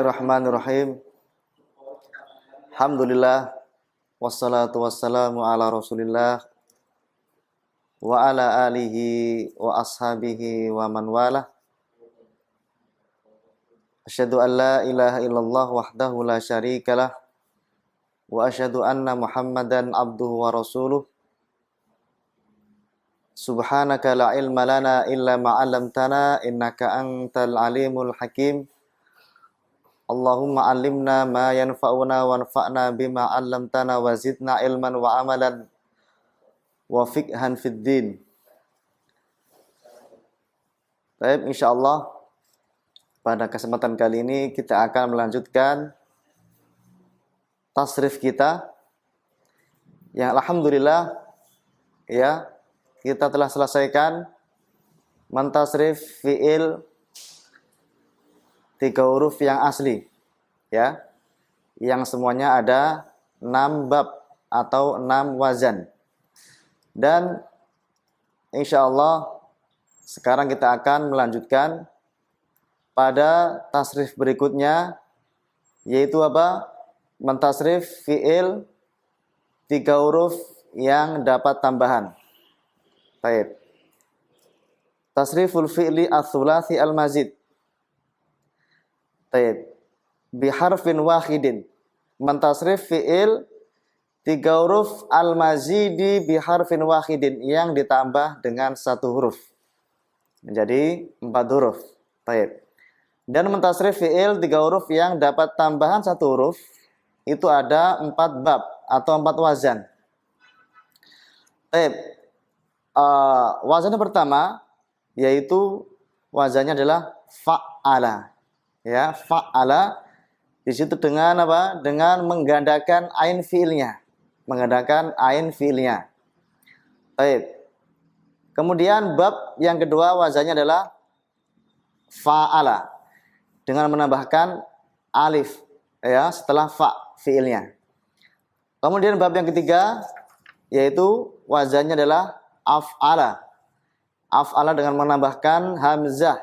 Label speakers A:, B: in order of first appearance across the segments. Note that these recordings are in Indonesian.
A: Bismillahirrahmanirrahim. Alhamdulillah wassalatu wassalamu ala Rasulillah wa ala alihi wa ashabihi wa man walah. Asyhadu an la ilaha illallah wahdahu la syarikalah wa asyhadu anna Muhammadan abduhu wa rasuluh. Subhanaka la ilma lana illa ma 'allamtana innaka antal alimul hakim. Allahumma 'allimna ma yanfa'una wanfa'na bima 'allamtana wa zidna ilman wa amalan wa fiqhan fid din. Baik, insyaallah pada kesempatan kali ini kita akan melanjutkan tasrif kita yang alhamdulillah ya kita telah selesaikan mentasrif fi'il 3 huruf yang asli ya, yang semuanya ada 6 bab atau 6 wazan. Dan insyaallah sekarang kita akan melanjutkan pada tasrif berikutnya, yaitu apa? Mentasrif fi'il 3 huruf yang dapat tambahan. Baik. Tasriful fi'li ats-tsulatsy al-mazid. Baik. Biharfin wahidin. Mentasrif fi'il 3 huruf al-mazidi biharfin wahidin, yang ditambah dengan 1 huruf. Menjadi 4 huruf. Baik. Dan mentasrif fi'il 3 huruf yang dapat tambahan 1 huruf, itu ada 4 bab atau 4 wazan. Baik. Wazannya pertama yaitu wazannya adalah fa'ala. Ya, fa'ala di situ dengan apa? Dengan menggandakan ain fi'ilnya. Menggandakan ain fi'ilnya. Baik. Kemudian bab yang kedua wazannya adalah fa'ala dengan menambahkan alif ya setelah fa fi'ilnya. Kemudian bab yang ketiga yaitu wazannya adalah af'ala. Af'ala dengan menambahkan hamzah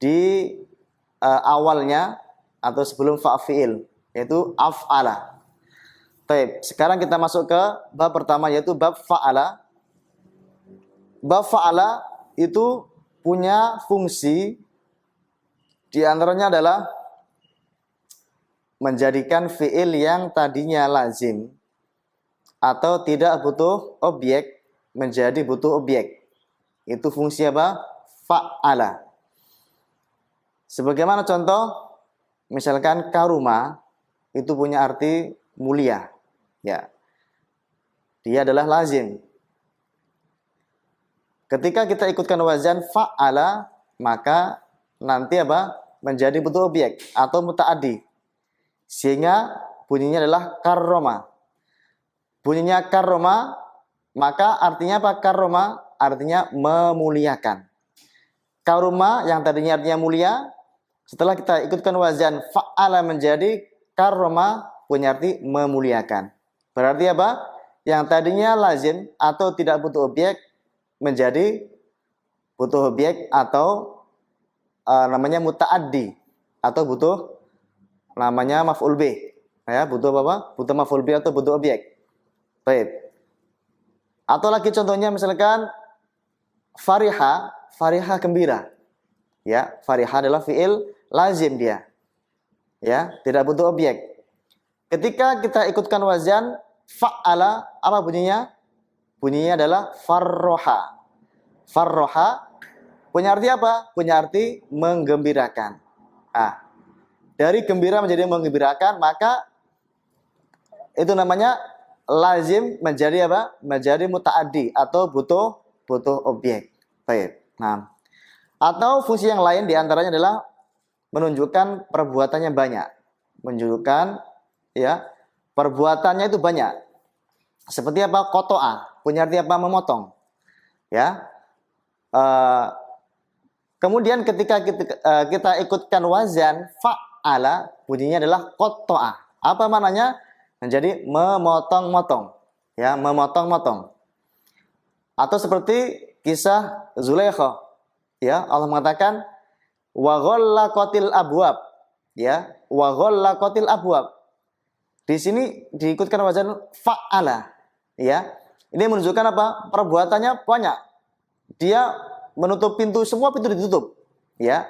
A: di awalnya atau sebelum fa fi'il, yaitu af'ala. Baik, sekarang kita masuk ke bab pertama yaitu bab fa'ala. Bab fa'ala itu punya fungsi di antaranya adalah menjadikan fi'il yang tadinya lazim atau tidak butuh objek menjadi butuh objek. Itu fungsi apa? Fa'ala. Sebagaimana contoh, misalkan karuma itu punya arti mulia. Ya. Dia adalah lazim. Ketika kita ikutkan wazan fa'ala, maka nanti apa? Menjadi butuh objek atau muta'addi. Sehingga bunyinya adalah karroma. Bunyinya karroma, maka artinya apa? Karroma artinya memuliakan. Karuma yang tadinya artinya mulia, setelah kita ikutkan wazan fa'ala menjadi karroma, punya arti memuliakan. Berarti apa? Yang tadinya lazim atau tidak butuh objek menjadi butuh objek atau namanya muta'addi atau butuh namanya maf'ul bih. Ya, butuh apa? Butuh maf'ul bih atau butuh objek. Baik. Atau lagi contohnya misalkan fariha, fariha gembira. Ya, fariha adalah fi'il lazim dia. Ya, tidak butuh objek. Ketika kita ikutkan wazan fa'ala, apa bunyinya? Bunyinya adalah farroha. Farroha punya arti apa? Punya arti menggembirakan. Dari gembira menjadi menggembirakan, maka itu namanya lazim menjadi apa? Menjadi muta'addi atau butuh objek. Baik. Nah, atau fungsi yang lain diantaranya adalah menunjukkan perbuatannya banyak. Menunjukkan ya perbuatannya itu banyak. Seperti apa? Qata'a. Punya arti apa? Memotong. Ya. Kemudian ketika kita ikutkan wazan fa'ala, bunyinya adalah qata'a. Apa maknanya? Menjadi memotong-motong. Ya, memotong-motong. Atau seperti kisah Zulaikha. Ya, Allah mengatakan wa ghallaqatil abwab. ya, wa ghallaqatil abwab. Di sini diikutkan wazan fa'ala, ya. Ini menunjukkan apa? Perbuatannya banyak. Dia menutup pintu, semua pintu ditutup, ya.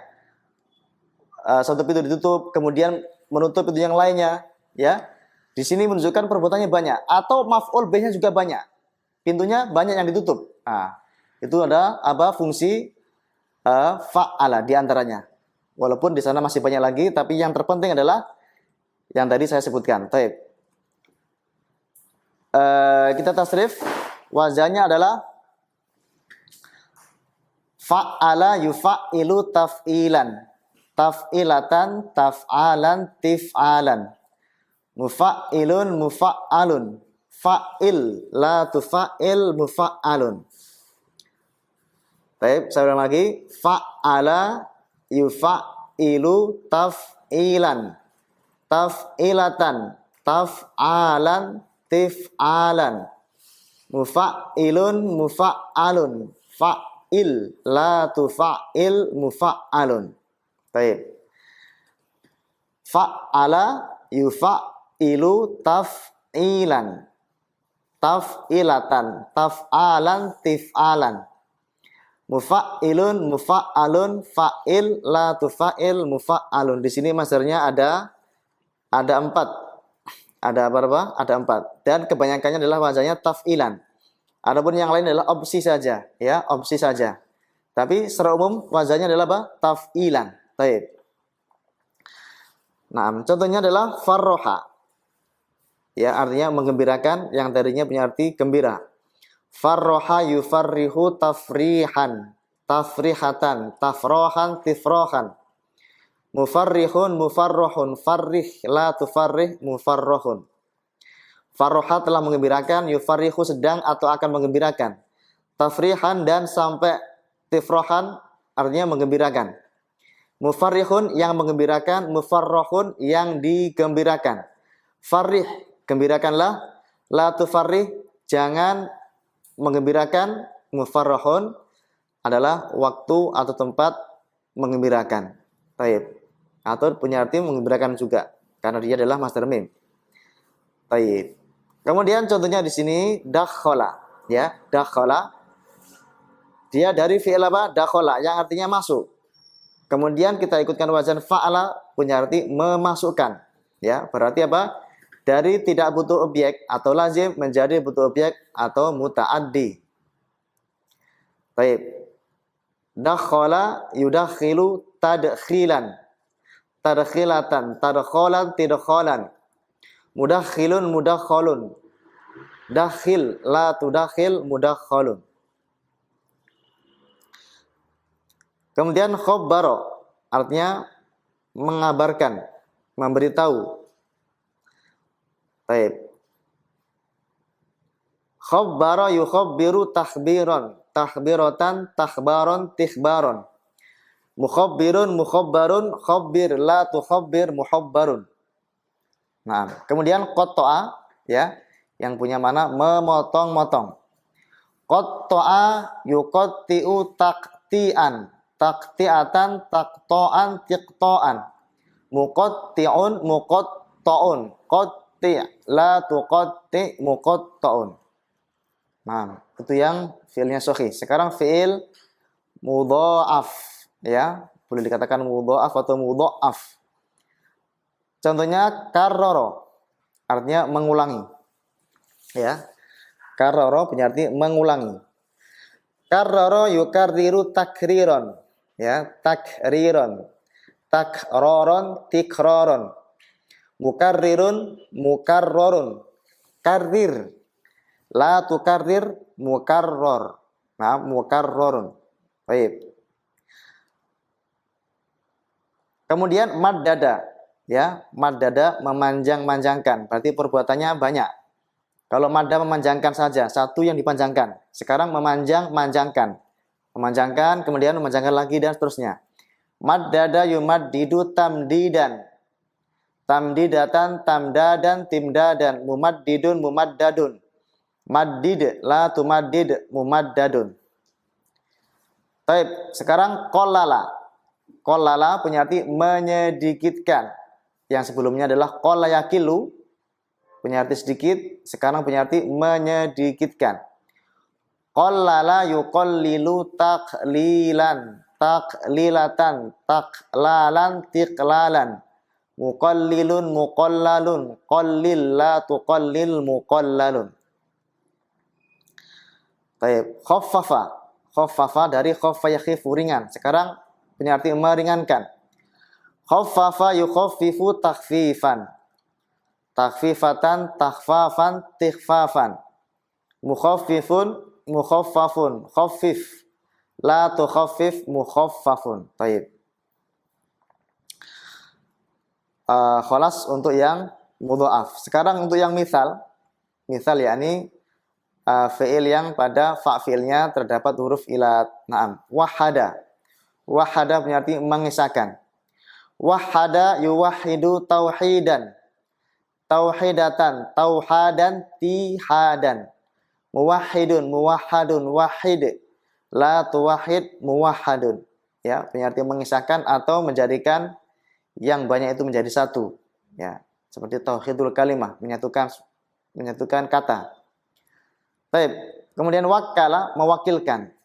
A: Satu pintu ditutup, kemudian menutup pintu yang lainnya, ya. Di sini menunjukkan perbuatannya banyak, atau maf'ul bih-nya juga banyak. Pintunya banyak yang ditutup. Nah, itu ada apa? Fungsi fa'ala di antaranya. Walaupun di sana masih banyak lagi, tapi yang terpenting adalah yang tadi saya sebutkan. Baik. Kita tasrif, wazannya adalah fa'ala yufa'ilu taf'ilan, taf'ilatan, taf'alan, tif'alan, mufa'ilun, mufa'alun, fa'il, la tufa'il, mufa'alun. Baik, saya ulang lagi. Fa'ala yufa'ilu taf'ilan, taf'ilatan, taf'alan, tif'alan, mufa'ilun, mufa'alun, fa'il, la tufa'il, mufa'alun. Baik. Fa'ala yufa'ilu taf'ilan, taf'ilatan, taf'alan, tif'alan, mufa'ilun, mufa'alun, fa'il, la tufa'il, mufa'alun. Di sini masdarnya ada 4. Ada berapa? Ada 4. Dan kebanyakannya adalah wazannya taf'ilan. Adapun yang lain adalah opsi saja, ya, opsi saja. Tapi secara umum wazannya adalah apa? Taf'ilan. Baik. Nah, contohnya adalah farroha. Ya, artinya menggembirakan, yang tadinya punya arti gembira. Farroha yufarrihu tafrihan, tafrihatan, tafrohan, tifrohan. Mufarrihun, mufarrohun, farrih, la tufarrih, mufarrohun. Farroha telah mengembirakan, yufarrihu sedang atau akan mengembirakan. Tafrihan dan sampai tifrohan artinya mengembirakan. Mufarrihun yang mengembirakan, mufarrohun yang digembirakan. Farrih, gembirakanlah. La tufarrih, jangan mengembirakan. Mufarrohun adalah waktu atau tempat mengembirakan. Baik. Atau punya arti mengembirakan juga, karena dia adalah masdar mim. Baik. Kemudian contohnya di sini dakhala, ya, dakhala. Dia dari fi'il apa? Dakhala, yang artinya masuk. Kemudian kita ikutkan wazan fa'ala, punya arti memasukkan, ya. Berarti apa? Dari tidak butuh objek atau lazim menjadi butuh objek atau muta'addi. Baik. Dakhala yudakhilu tadkhilan, tadkhilatan, tadkholan, tidkholan, mudakhilun, mudakholun, dakhil, la tudakhil, mudakholun. Kemudian khobbaro, artinya mengabarkan, memberitahu. Baik. Khobbaro yukhobbiru takhbiron, takhbirotan, takhbaron, tikhbaron. Mukhabbirun, mukhobbarun, khobbir, la tukhobbir, muhobbarun. Nah, kemudian qatto'a, ya, yang punya mana memotong-motong. Qatto'a yuqatti'u taqti'an, taqti'atan, taqto'an, tiqto'an. Muqatti'un, muqatto'un, qatti' la tuqatti' muqatto'un. Nah, itu yang fiilnya sahih. Sekarang fiil mudha'af, ya, boleh dikatakan mudha'af atau mudha'af. Contohnya karroro, artinya mengulangi, ya. Karroro punya arti mengulangi. Karroro yukarriru takriron, ya, takriron, takroron, tikroron, mukarrirun, mukarrorun, karrir, la tukarrir, mukarror. Nah, mukarrorun. Baik. Kemudian maddada, ya, maddada memanjang-manjangkan, berarti perbuatannya banyak. Kalau madda memanjangkan saja, satu yang dipanjangkan. Sekarang memanjang-manjangkan. Memanjangkan, kemudian memanjangkan lagi dan seterusnya. Maddada yumaddidu tamdidan, tamdidatan, tamdadan, timdadan, mumaddidun, mumaddadun. Maddid, la tumaddid, mumaddadun. Baik, sekarang qallala. Qallala punya arti menyedikitkan. Yang sebelumnya adalah qalla yaqilu, punya arti sedikit, sekarang punya arti menyedikitkan. Qallala yuqallilu taqlilan, taqlilatan, taqlalan, tiqlalan. Muqallilun, muqallalun, qallil la tuqallil, muqallalun. Baik, khaffafa. Khaffafa dari khaffa yakhifu, ringan. Sekarang punya arti meringankan. Khaffafa yukhaffifu takhfifan. Takhfifatan, takhfafan, tikhfafan. Mukhaffifun, mukhaffafun, khaffif. La tukhaffif, mukhaffafun. Baik. Khalas untuk yang mudha'af. Sekarang untuk yang misal. Misal yakni fi'il yang pada fa'filnya terdapat huruf ilat. Naam. Wahada. Wahada punya arti mengisahkan. Wahada yuwahidu tauhidan. Tauhidatan. Tauhadan. Tihadan. Muwahhidun. Muwahhadun. Wahid. La tuwahid. Muwahhadun. Ya, punya arti mengisahkan atau menjadikan yang banyak itu menjadi satu. Ya, seperti tauhidul kalimah, menyatukan kata. Baik, kemudian wakkala, mewakilkan.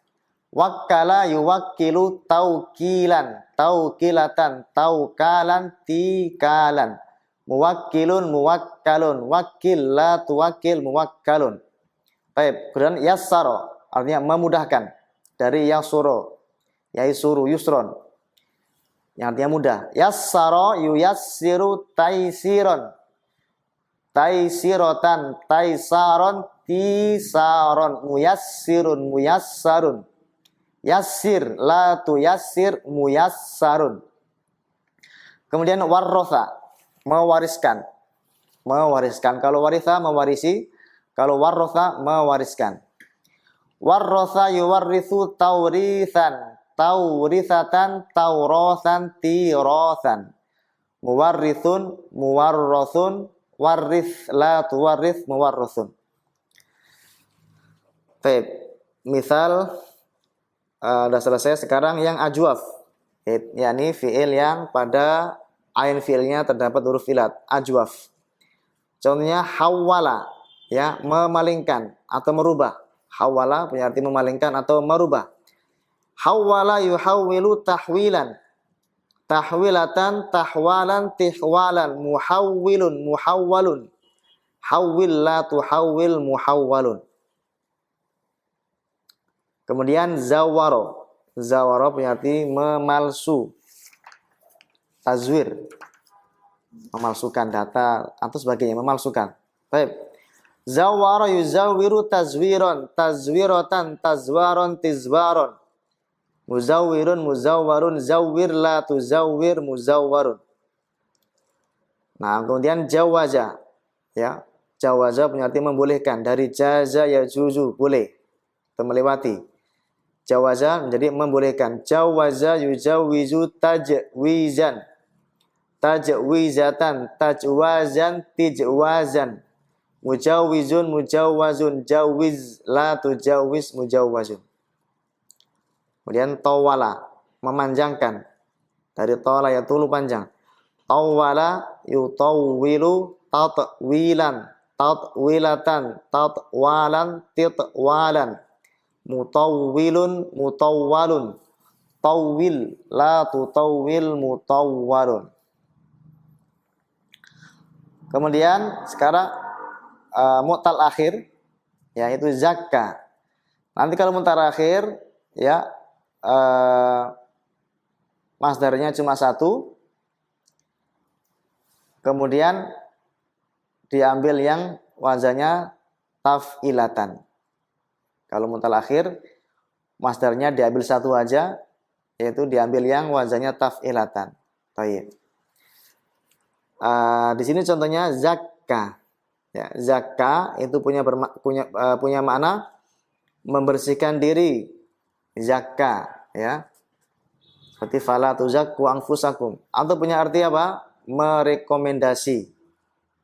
A: Wakkala yuwakkilu taukilan, taukilatan, taukalan, tikalan. Muwakkilun, muwakkalun, wakil la tuwakil, muwakkalun. Baik, kemudian yassara, artinya memudahkan. Dari yasuro, yaisuru, yusron, yang artinya mudah. Yassara yuyassiru taisiron. Taisirotan, taisaron, tisaron. Muyassirun, muyassarun. Yassir, la tuyassir, muyassarun. Kemudian warrotha, mewariskan. Mewariskan. Kalau waritha, mewarisi. Kalau warrotha, mewariskan. Warrotha yuwarrithu taurithan. Taurisatan, taurosan, tirosan. Muwarrithun, muwarrosun, warrith, la tuwarrith, muwarrosun. Baik, misal sudah selesai. Sekarang yang ajwaf, yakni fi'il yang pada ain fi'ilnya terdapat huruf ilat, ajwaf. Contohnya hawala, ya, memalingkan atau merubah. Hawala punya arti memalingkan atau merubah. Hawwala yuhawwilu tahwilan. Tahwilatan, tahwalan, tihwalan. Muhawwilun, muhawwalun. Hawwil la tuhawwil, muhawwalun. Kemudian zawaro. Zawaro punya arti memalsu. Tazwir. Memalsukan data atau sebagainya, memalsukan. Baik. Zawaro yuzawiru tazwiron. Tazwirotan, tazwaron, tizwaron. Muzawwirun, muzawwarun, zawwir la tuzawwir, muzawwarun. Nah, kemudian jawaza, ya. Jawaza punya arti membolehkan. Dari jaza yajuzu, boleh, melewati. Jawaza menjadi membolehkan. Jawaza yujawizu tajwizan. Tajwizatan, tajwazan, tijwazan. Mujawizun, mujawazun, jawiz la tujawiz, mujawazun. Kemudian tawala, memanjangkan. Dari tawala yatulu panjang. Tawala yutawwilu tatwilan, tatwilatan, tatwalan, titwalan. Mutawwilun, mutawwalun. Tawwil la tutawwil, mutawwalun. Kemudian sekarang mu'tal akhir, yaitu zakka. Nanti kalau mu'tal akhir, ya, masdarnya cuma satu, kemudian diambil yang wazannya taf'ilatan. Kalau mu'tal akhir, masdarnya diambil satu aja, yaitu diambil yang wazannya taf'ilatan. Baik. Di sini contohnya zakka. Ya, zakka itu punya makna membersihkan diri. Zakka, ya. Seperti fala tuzakku anfusakum. Atau punya arti apa? Merekomendasi.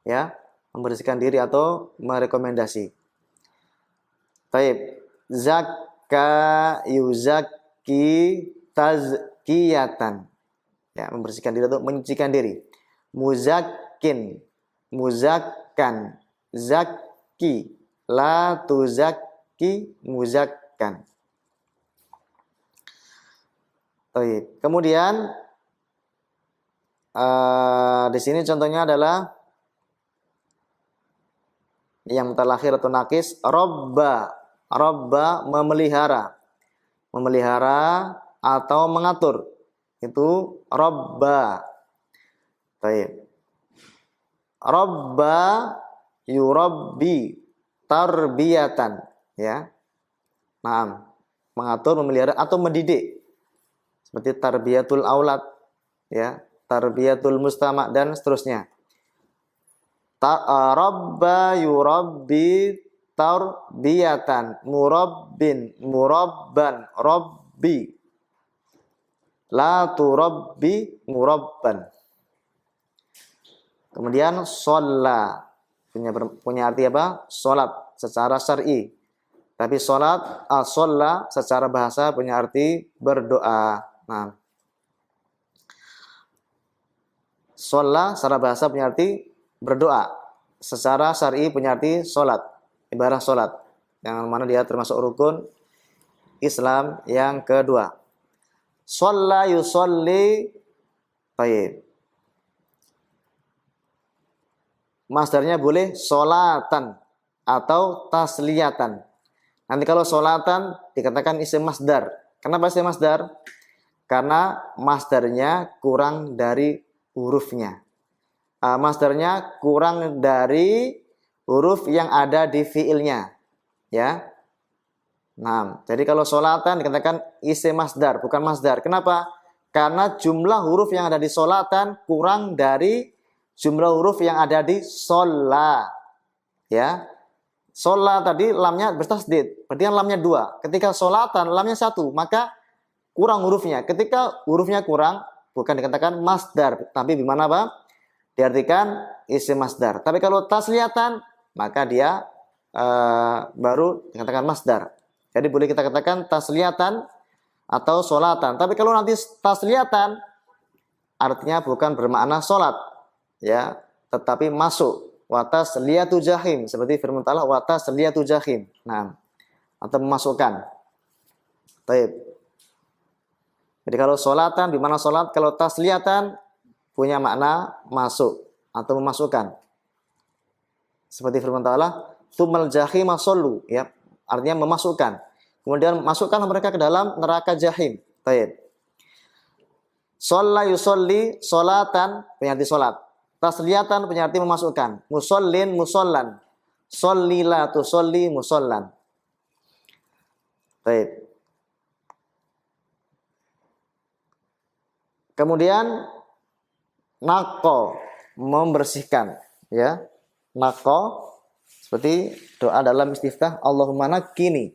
A: Ya, membersihkan diri atau merekomendasi. Baik. Zakka yuzakki tazkiyatan. Ya, membersihkan diri atau menyucikan diri. Muzakkin, muzakkan, zakki, la tuzakki, muzakkan. Baik. Kemudian di sini contohnya adalah yang mutalakhir atau nakis, robba, robba memelihara, memelihara atau mengatur, itu robba. Baik. Robba yurabbi tarbiyatan, ya. Naam, mengatur, memelihara atau mendidik. Seperti tarbiyatul aulad, ya, tarbiyatul mustama dan seterusnya. Rabba yurabbi tarbiyatan, murabbin, murabban, rabbi, la turabbi, murabban. Kemudian sholla punya arti apa? Sholat secara syar'i. Tapi sholat, sholla secara bahasa punya arti berdoa. Nah, sholla secara bahasa punya arti berdoa. Secara syar'i punya arti sholat, ibadah sholat, yang mana dia termasuk rukun Islam yang kedua. Sholla yusolli, baik. Masdarnya boleh sholatan atau tasliyatan. Nanti kalau sholatan dikatakan isim masdar. Kenapa isim masdar? Karena masdarnya kurang dari hurufnya. Masdarnya kurang dari huruf yang ada di fiilnya, ya. Nah, jadi kalau sholatan dikatakan isim masdar, bukan masdar. Kenapa? Karena jumlah huruf yang ada di sholatan kurang dari jumlah huruf yang ada di sholla, ya. Sholla tadi lamnya bertasdid, berarti kan lamnya 2. Ketika sholatan lamnya 1, maka kurang hurufnya. Ketika hurufnya kurang, bukan dikatakan masdar, tapi gimana Pak? Diartikan isim masdar. Tapi kalau tasliyatan, maka dia baru dikatakan masdar. Jadi boleh kita katakan tasliyatan atau sholatan. Tapi kalau nanti tasliyatan, artinya bukan bermakna sholat, ya, tetapi masuk. Watas liyatu jahim, seperti firman Allah, watas liyatu jahim. Nah, atau memasukkan. Baik. Jadi kalau sholatan, di mana sholat? Kalau tasliyatan punya makna masuk atau memasukkan. Seperti firman Allah, tsummal jahima shollu, ya, artinya memasukkan. Kemudian masukkan mereka ke dalam neraka jahim. Baik. Sholla yusolli, sholatan, punya arti sholat. Tasliyatan punya arti memasukkan. Musollin, musollan. Shollila tusolli, musollan. Baik. Kemudian naqo, membersihkan, ya. Naqo seperti doa dalam istiftah, Allahumma naqqini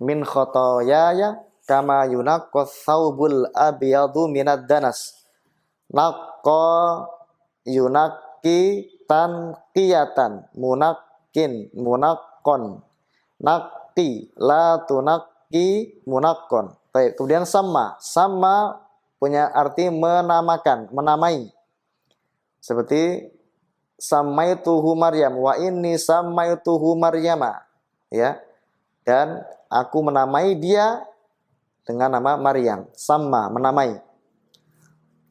A: min khotoyaya kama yunaqqas thawbul abyadu minad danas. Naqqa yunaqi tanqiyatan, munakkin, munaqqon, naqti la tunaqqi, munaqqon. Baik, kemudian sama punya arti menamakan, menamai. Seperti samaituhu Maryam wa inni samaituhu Maryama, ya. Dan aku menamai dia dengan nama Maryam. Sama, menamai.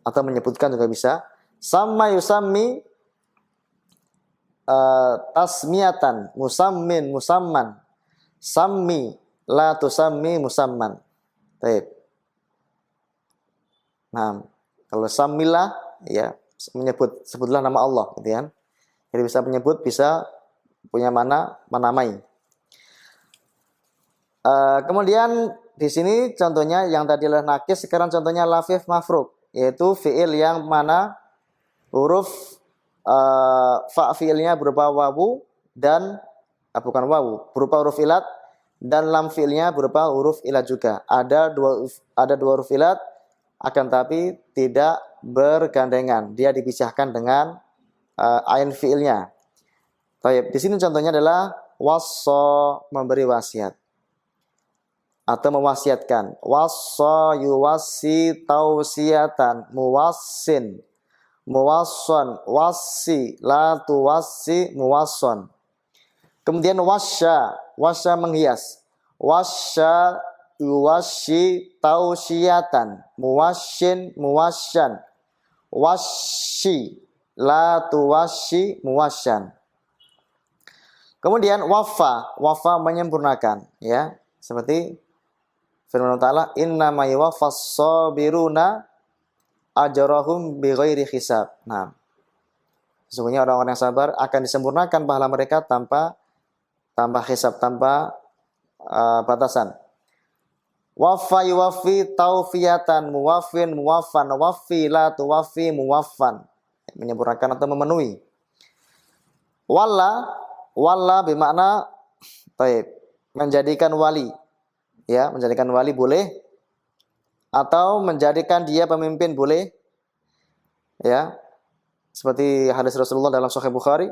A: Atau menyebutkan juga bisa. Sama yusammi, tasmiyatan, musammin, musamman. Sammi, la tusammi, musamman. Baik. Nah, kalau sammilah, ya, sebutlah nama Allah, gitu kan. Jadi bisa menyebut, bisa punya mana menamai. Kemudian di sini contohnya yang tadi adalah nakis, sekarang contohnya lafif mafruk, yaitu fiil yang mana huruf fa fiilnya berupa wawu dan bukan wawu, berupa huruf ilat, dan lam fiilnya berupa huruf ilat juga. Ada dua huruf ilat, akan tapi tidak bergandengan. Dia dipisahkan dengan ain fiilnya. Baik, di sini contohnya adalah wasso, memberi wasiat. atau mewasiatkan. Wassa yuwassi tausiyatan, muwassin, muwasson, wassi, la tuwassi, muwasson. Kemudian wasya, wasya menghias. Wasya yuwassi tausiyatan, muwassin, muwassan, wassi, la tuwassi, muwassan. Kemudian wafa, wafa menyempurnakan, ya. Seperti firman Allah Ta'ala, innama yuwaffas sabiruna ajrahum bighairi hisab. Nah, sesungguhnya orang-orang yang sabar akan disempurnakan pahala mereka tanpa hisab, tanpa batasan. Wafa yuwaffi taufiyatan, muwaffin, muwaffan, waffi la tuwaffi, muwaffan. Menyempurnakan atau memenuhi. Walla bermakna menjadikan wali. Ya, menjadikan wali boleh, atau menjadikan dia pemimpin boleh. Ya. Seperti hadis Rasulullah dalam Sahih Bukhari,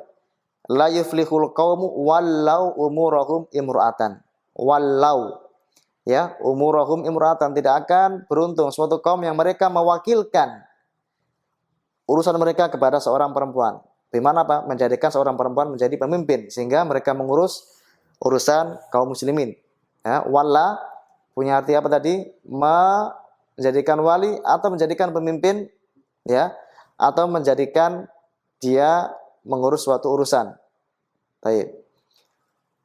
A: la yuflihul qaumu wallau umurahum imra'atan. Wallau, ya, umurahum imra'atan, tidak akan beruntung suatu kaum yang mereka mewakilkan urusan mereka kepada seorang perempuan. Bagaimana apa? Menjadikan seorang perempuan menjadi pemimpin sehingga mereka mengurus urusan kaum muslimin. Ya, walla punya arti apa tadi? Menjadikan wali atau menjadikan pemimpin, ya, atau menjadikan dia mengurus suatu urusan. Baik.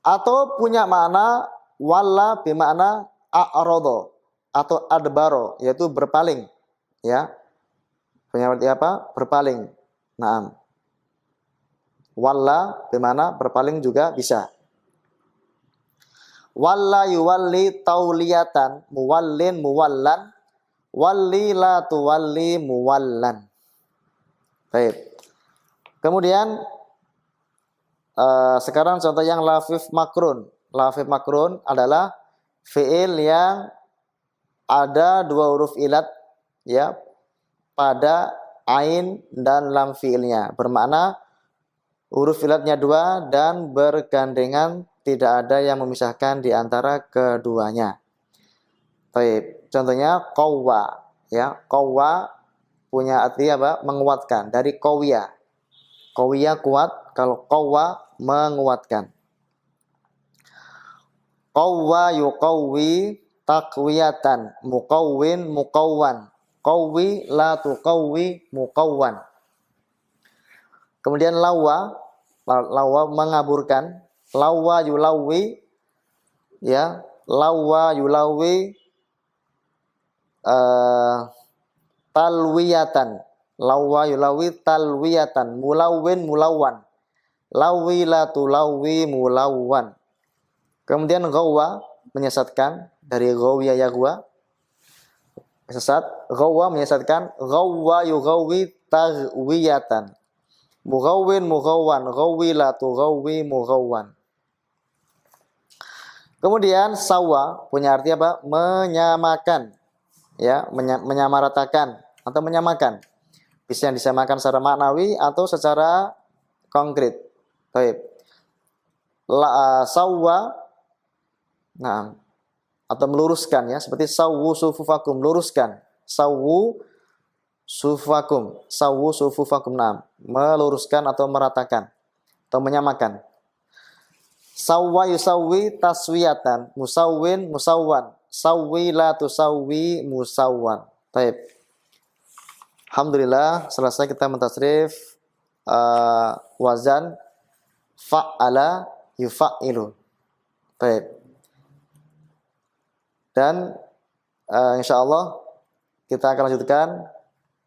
A: Atau punya makna walla bermakna a'rada atau adbaro, yaitu berpaling, ya. Punya arti apa? Berpaling. Naam. Walla bermakna berpaling juga bisa. Walla yuwalli tauliyatan, muwallin, muwallan, walli la tuwalli, muwallan. Baik. Kemudian sekarang contoh yang lafif makrun. Lafif makrun adalah fi'il yang ada dua huruf ilat, ya, pada ain dan lam fi'ilnya. Bermakna huruf ilatnya dua dan bergandengan, tidak ada yang memisahkan di antara keduanya. Baik. Contohnya qawwa, ya. Qawwa punya arti apa? Menguatkan. Dari qawiyah. Qawiyah kuat, kalau qawwa menguatkan. Qawwa yuqawwi taqwiyatan, muqawwin, muqawwan. Qawwi la tuqawwi, muqawwan. Kemudian lawa mengaburkan. Lawa yulawi, ya. Lawa yulawi talwiyatan. Lawa yulawi talwiyatan, mulawwin, mulawwan. Lawi la tulawi, mulawwan. Kemudian ghawwa menyesatkan, dari ghawya yaghwa, sesat. Ghawwa menyesatkan. Ghawwa yughawwi taghwiyatan, mughawwin, mughawwan. Ghawwi la tughawwi, mughawwan. Kemudian sawa punya arti apa? Menyamakan, ya, menyamaratakan atau menyamakan. Bisa disamakan secara maknawi atau secara konkret. Baik. Sawa, nah, atau meluruskan, ya, seperti sawu sufufakum, luruskan. Sawu sufufakum, sawu sufufakum, nah, meluruskan atau meratakan atau menyamakan. Sawwa yusawwi taswiyatan, musawwin, musawwan. Sawwi la tusawwi, musawwan. Baik. Alhamdulillah selesai kita mentasrif wazan fa'ala yufa'ilu. Baik. Dan insyaallah kita akan lanjutkan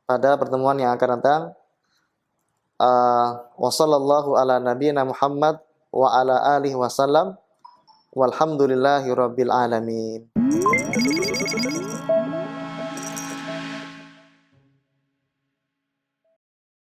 A: pada pertemuan yang akan datang. Wassallallahu ala nabiyyina Muhammad wa ala alihi wasallam walhamdulillahi rabbil alamin.